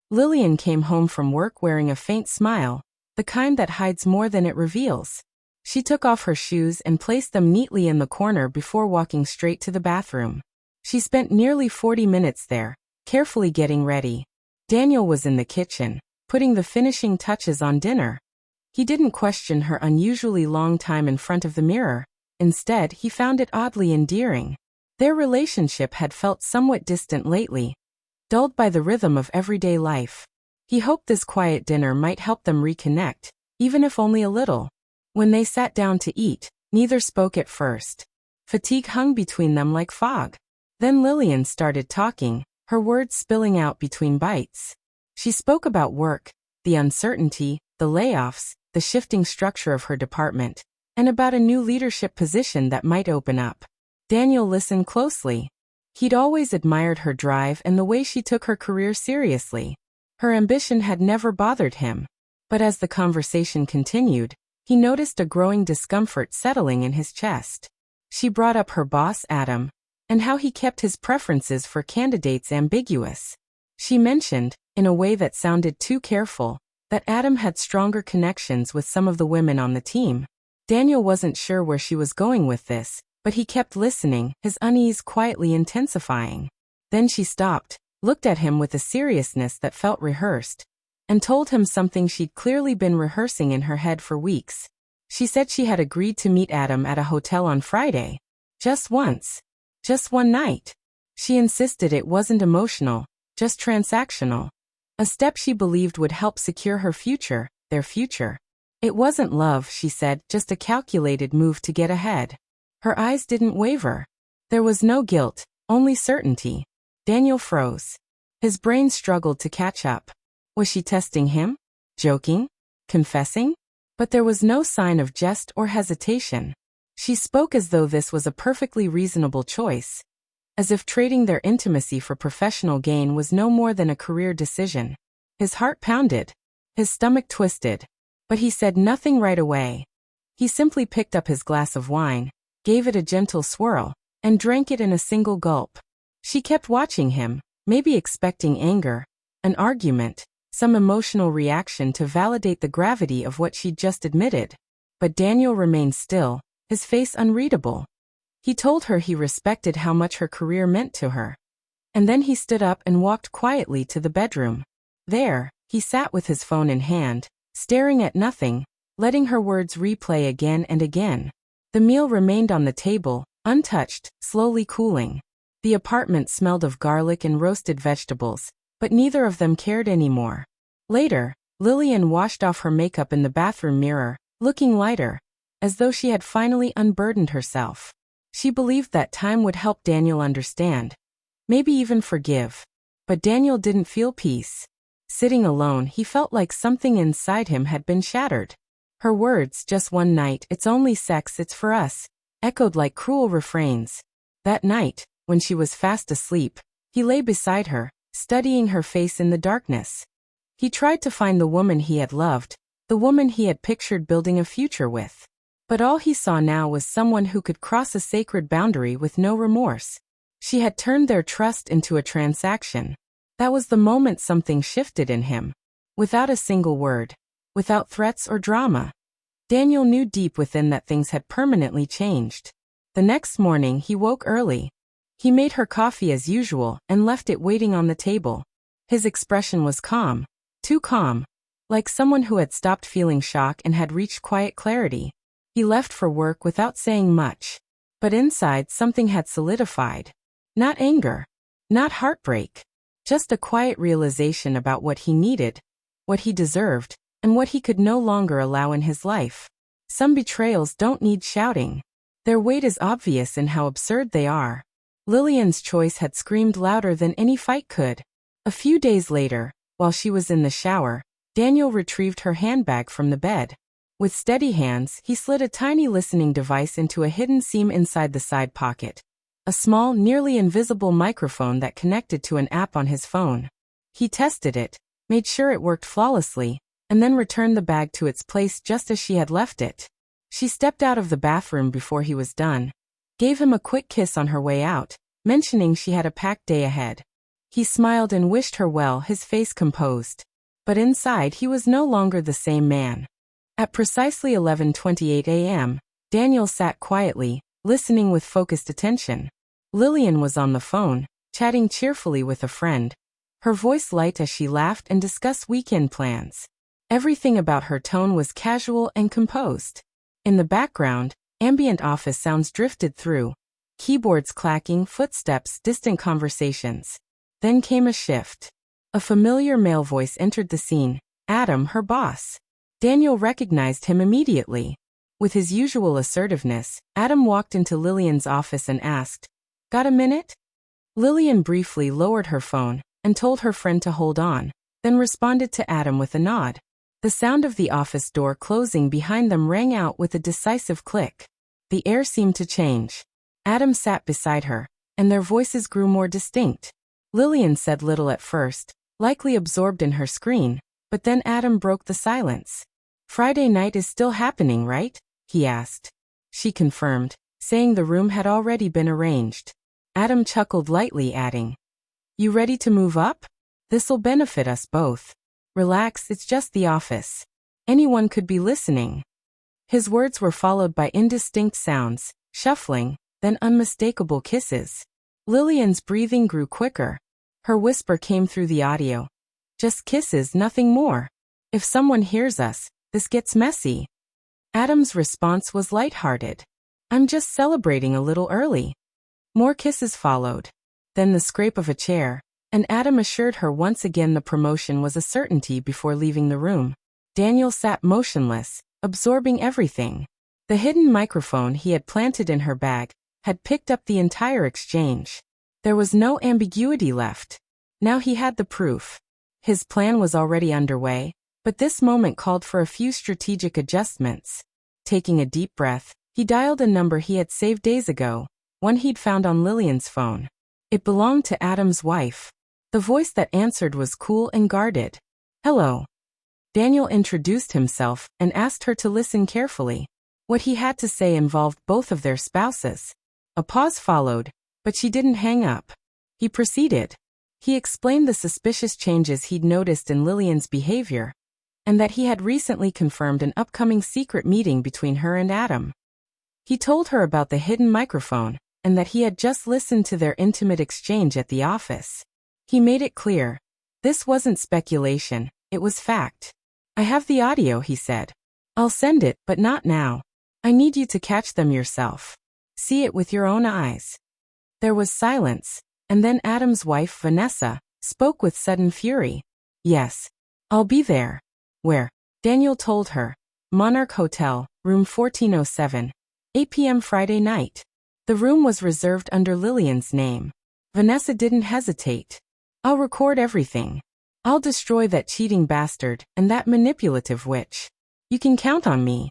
Lillian came home from work wearing a faint smile, the kind that hides more than it reveals. She took off her shoes and placed them neatly in the corner before walking straight to the bathroom. She spent nearly 40 minutes there, carefully getting ready. Daniel was in the kitchen, putting the finishing touches on dinner. He didn't question her unusually long time in front of the mirror. Instead, he found it oddly endearing. Their relationship had felt somewhat distant lately, dulled by the rhythm of everyday life. He hoped this quiet dinner might help them reconnect, even if only a little. When they sat down to eat, neither spoke at first. Fatigue hung between them like fog. Then Lillian started talking, her words spilling out between bites. She spoke about work, the uncertainty, the layoffs, the shifting structure of her department, and about a new leadership position that might open up. Daniel listened closely. He'd always admired her drive and the way she took her career seriously. Her ambition had never bothered him. But as the conversation continued, he noticed a growing discomfort settling in his chest. She brought up her boss, Adam, and how he kept his preferences for candidates ambiguous. She mentioned, in a way that sounded too careful, that Adam had stronger connections with some of the women on the team. Daniel wasn't sure where she was going with this, but he kept listening, his unease quietly intensifying. Then she stopped, looked at him with a seriousness that felt rehearsed, and told him something she'd clearly been rehearsing in her head for weeks. She said she had agreed to meet Adam at a hotel on Friday. Just once. Just one night. She insisted it wasn't emotional, just transactional. A step she believed would help secure her future, their future. It wasn't love, she said, just a calculated move to get ahead. Her eyes didn't waver. There was no guilt, only certainty. Daniel froze. His brain struggled to catch up. Was she testing him? Joking? Confessing? But there was no sign of jest or hesitation. She spoke as though this was a perfectly reasonable choice, as if trading their intimacy for professional gain was no more than a career decision. His heart pounded. His stomach twisted. But he said nothing right away. He simply picked up his glass of wine, gave it a gentle swirl, and drank it in a single gulp. She kept watching him, maybe expecting anger, an argument, some emotional reaction to validate the gravity of what she'd just admitted. But Daniel remained still, his face unreadable. He told her he respected how much her career meant to her. And then he stood up and walked quietly to the bedroom. There, he sat with his phone in hand, staring at nothing, letting her words replay again and again. The meal remained on the table, untouched, slowly cooling. The apartment smelled of garlic and roasted vegetables, but neither of them cared anymore. Later, Lillian washed off her makeup in the bathroom mirror, looking lighter, as though she had finally unburdened herself. She believed that time would help Daniel understand, maybe even forgive. But Daniel didn't feel peace. Sitting alone, he felt like something inside him had been shattered. Her words, just one night, it's only sex, it's for us, echoed like cruel refrains. That night, when she was fast asleep, he lay beside her, studying her face in the darkness. He tried to find the woman he had loved, the woman he had pictured building a future with. But all he saw now was someone who could cross a sacred boundary with no remorse. She had turned their trust into a transaction. That was the moment something shifted in him. Without a single word, without threats or drama, Daniel knew deep within that things had permanently changed. The next morning he woke early. He made her coffee as usual and left it waiting on the table. His expression was calm, too calm, like someone who had stopped feeling shock and had reached quiet clarity. He left for work without saying much. But inside something had solidified. Not anger, not heartbreak, just a quiet realization about what he needed, what he deserved, and what he could no longer allow in his life. Some betrayals don't need shouting. Their weight is obvious in how absurd they are. Lillian's choice had screamed louder than any fight could. A few days later, while she was in the shower, Daniel retrieved her handbag from the bed. With steady hands, he slid a tiny listening device into a hidden seam inside the side pocket. A small, nearly invisible microphone that connected to an app on his phone. He tested it, made sure it worked flawlessly, and then returned the bag to its place just as she had left it. She stepped out of the bathroom before he was done, gave him a quick kiss on her way out, mentioning she had a packed day ahead. He smiled and wished her well, his face composed. But inside he was no longer the same man. At precisely 11:28 a.m., Daniel sat quietly, listening with focused attention. Lillian was on the phone, chatting cheerfully with a friend, her voice light as she laughed and discussed weekend plans. Everything about her tone was casual and composed. In the background, ambient office sounds drifted through, keyboards clacking, footsteps, distant conversations. Then came a shift. A familiar male voice entered the scene, Adam, her boss. Daniel recognized him immediately. With his usual assertiveness, Adam walked into Lillian's office and asked, "Got a minute?" Lillian briefly lowered her phone and told her friend to hold on, then responded to Adam with a nod. The sound of the office door closing behind them rang out with a decisive click. The air seemed to change. Adam sat beside her, and their voices grew more distinct. Lillian said little at first, likely absorbed in her screen, but then Adam broke the silence. "Friday night is still happening, right?" he asked. She confirmed, saying the room had already been arranged. Adam chuckled lightly, adding, "You ready to move up? This'll benefit us both. Relax, it's just the office. Anyone could be listening." His words were followed by indistinct sounds, shuffling, then unmistakable kisses. Lillian's breathing grew quicker. Her whisper came through the audio. "Just kisses, nothing more. If someone hears us, this gets messy." Adam's response was lighthearted. "I'm just celebrating a little early." More kisses followed. Then the scrape of a chair, and Adam assured her once again the promotion was a certainty before leaving the room. Daniel sat motionless, absorbing everything. The hidden microphone he had planted in her bag had picked up the entire exchange. There was no ambiguity left. Now he had the proof. His plan was already underway, but this moment called for a few strategic adjustments. Taking a deep breath, he dialed a number he had saved days ago, one he'd found on Lillian's phone. It belonged to Adam's wife. The voice that answered was cool and guarded. "Hello." Daniel introduced himself and asked her to listen carefully. What he had to say involved both of their spouses. A pause followed, but she didn't hang up. He proceeded. He explained the suspicious changes he'd noticed in Lillian's behavior, and that he had recently confirmed an upcoming secret meeting between her and Adam. He told her about the hidden microphone, and that he had just listened to their intimate exchange at the office. He made it clear. This wasn't speculation, it was fact. "I have the audio," he said. "I'll send it, but not now. I need you to catch them yourself. See it with your own eyes." There was silence, and then Adam's wife, Vanessa, spoke with sudden fury. "Yes. I'll be there." "Where?" Daniel told her. "Monarch Hotel, room 1407. 8 p.m. Friday night." The room was reserved under Lillian's name. Vanessa didn't hesitate. "I'll record everything. I'll destroy that cheating bastard and that manipulative witch. You can count on me."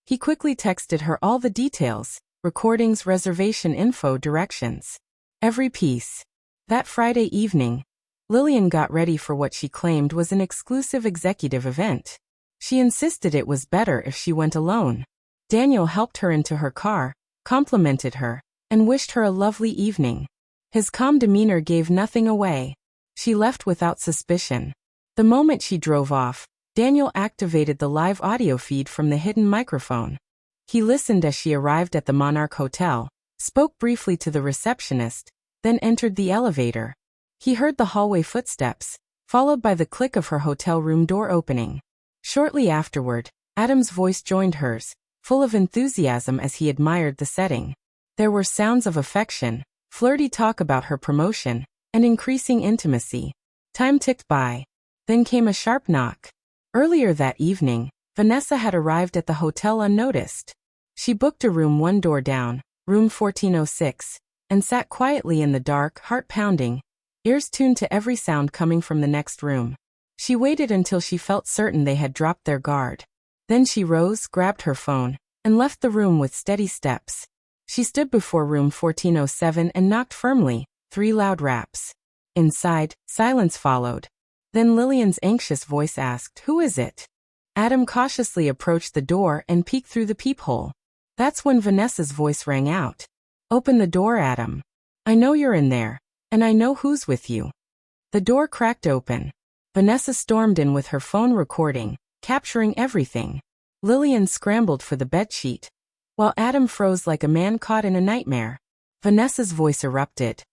He quickly texted her all the details, recordings, reservation info, directions. Every piece. That Friday evening, Lillian got ready for what she claimed was an exclusive executive event. She insisted it was better if she went alone. Daniel helped her into her car, complimented her, and wished her a lovely evening. His calm demeanor gave nothing away. She left without suspicion. The moment she drove off, Daniel activated the live audio feed from the hidden microphone. He listened as she arrived at the Monarch Hotel, spoke briefly to the receptionist, then entered the elevator. He heard the hallway footsteps, followed by the click of her hotel room door opening. Shortly afterward, Adam's voice joined hers, full of enthusiasm as he admired the setting. There were sounds of affection, flirty talk about her promotion, and increasing intimacy. Time ticked by. Then came a sharp knock. Earlier that evening, Vanessa had arrived at the hotel unnoticed. She booked a room one door down, room 1406, and sat quietly in the dark, heart pounding, ears tuned to every sound coming from the next room. She waited until she felt certain they had dropped their guard. Then she rose, grabbed her phone, and left the room with steady steps. She stood before room 1407 and knocked firmly, 3 loud raps. Inside, silence followed. Then Lillian's anxious voice asked, "Who is it?" Adam cautiously approached the door and peeked through the peephole. That's when Vanessa's voice rang out. "Open the door, Adam. I know you're in there, and I know who's with you." The door cracked open. Vanessa stormed in with her phone recording, capturing everything. Lillian scrambled for the bedsheet, while Adam froze like a man caught in a nightmare. Vanessa's voice erupted.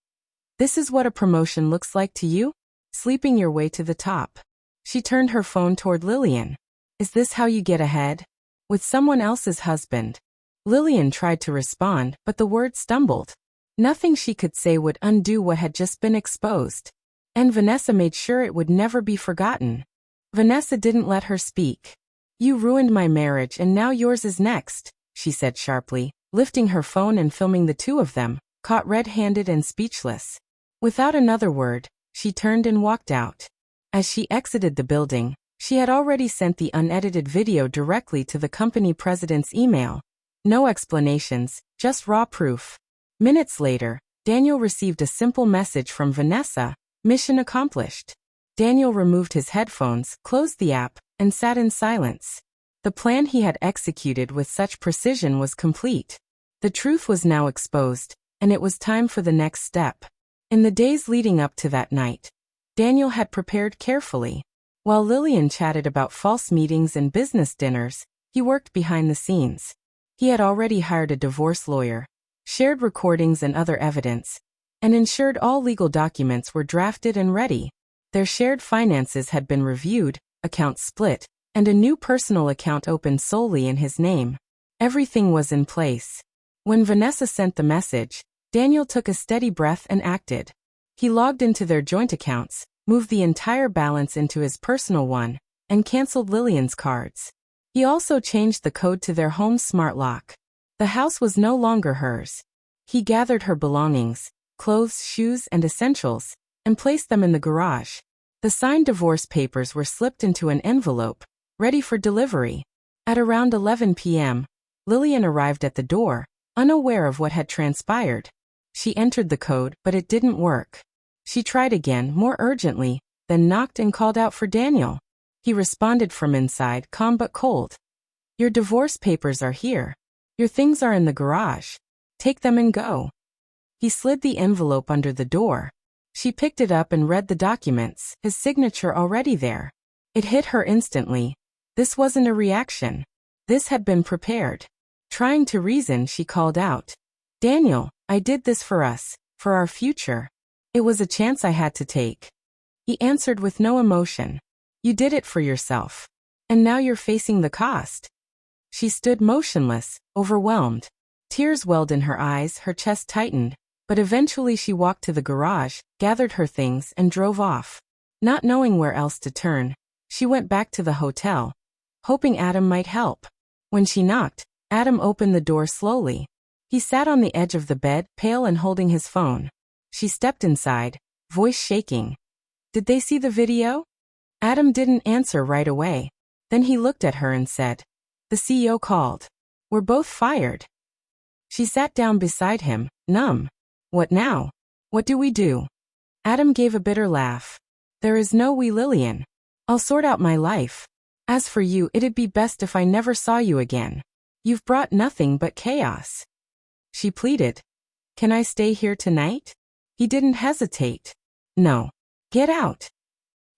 "This is what a promotion looks like to you? Sleeping your way to the top." She turned her phone toward Lillian. "Is this how you get ahead? With someone else's husband?" Lillian tried to respond, but the words stumbled. Nothing she could say would undo what had just been exposed. And Vanessa made sure it would never be forgotten. Vanessa didn't let her speak. "You ruined my marriage and now yours is next," she said sharply, lifting her phone and filming the two of them, caught red-handed and speechless. Without another word, she turned and walked out. As she exited the building, she had already sent the unedited video directly to the company president's email. No explanations, just raw proof. Minutes later, Daniel received a simple message from Vanessa: "Mission accomplished." Daniel removed his headphones, closed the app, and sat in silence. The plan he had executed with such precision was complete. The truth was now exposed, and it was time for the next step. In the days leading up to that night, Daniel had prepared carefully. While Lillian chatted about false meetings and business dinners, he worked behind the scenes. He had already hired a divorce lawyer, shared recordings and other evidence, and ensured all legal documents were drafted and ready. Their shared finances had been reviewed, accounts split, and a new personal account opened solely in his name. Everything was in place. When Vanessa sent the message, Daniel took a steady breath and acted. He logged into their joint accounts, moved the entire balance into his personal one, and canceled Lillian's cards. He also changed the code to their home smart lock. The house was no longer hers. He gathered her belongings, clothes, shoes, and essentials, and placed them in the garage. The signed divorce papers were slipped into an envelope, ready for delivery. At around 11 p.m., Lillian arrived at the door, unaware of what had transpired. She entered the code, but it didn't work. She tried again, more urgently, then knocked and called out for Daniel. He responded from inside, calm but cold. "Your divorce papers are here. Your things are in the garage. Take them and go." He slid the envelope under the door. She picked it up and read the documents, his signature already there. It hit her instantly. This wasn't a reaction. This had been prepared. Trying to reason, she called out, "Daniel, I did this for us, for our future. It was a chance I had to take." He answered with no emotion. "You did it for yourself. And now you're facing the cost." She stood motionless, overwhelmed. Tears welled in her eyes, her chest tightened, but eventually she walked to the garage, gathered her things, and drove off. Not knowing where else to turn, she went back to the hotel, hoping Adam might help. When she knocked, Adam opened the door slowly. He sat on the edge of the bed, pale and holding his phone. She stepped inside, voice shaking. "Did they see the video?" Adam didn't answer right away. Then he looked at her and said, "The CEO called. We're both fired." She sat down beside him, numb. "What now? What do we do?" Adam gave a bitter laugh. "There is no we, Lillian. I'll sort out my life. As for you, it'd be best if I never saw you again. You've brought nothing but chaos." She pleaded, "Can I stay here tonight?" He didn't hesitate. "No. Get out."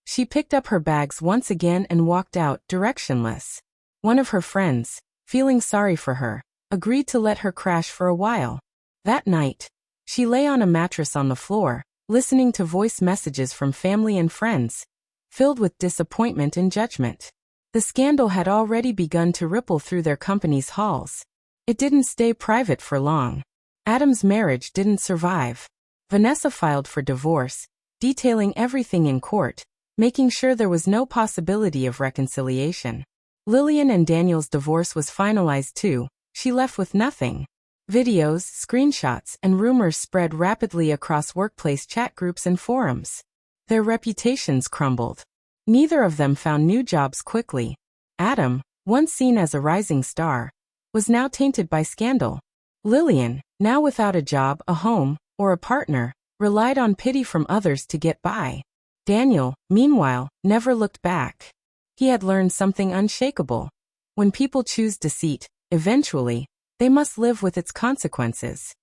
She picked up her bags once again and walked out, directionless. One of her friends, feeling sorry for her, agreed to let her crash for a while. That night, she lay on a mattress on the floor, listening to voice messages from family and friends, filled with disappointment and judgment. The scandal had already begun to ripple through their company's halls. It didn't stay private for long. Adam's marriage didn't survive. Vanessa filed for divorce, detailing everything in court, making sure there was no possibility of reconciliation. Lillian and Daniel's divorce was finalized too. She left with nothing. Videos, screenshots, and rumors spread rapidly across workplace chat groups and forums. Their reputations crumbled. Neither of them found new jobs quickly. Adam, once seen as a rising star, was now tainted by scandal. Lillian, now without a job, a home, or a partner, relied on pity from others to get by. Daniel, meanwhile, never looked back. He had learned something unshakable. When people choose deceit, eventually, they must live with its consequences.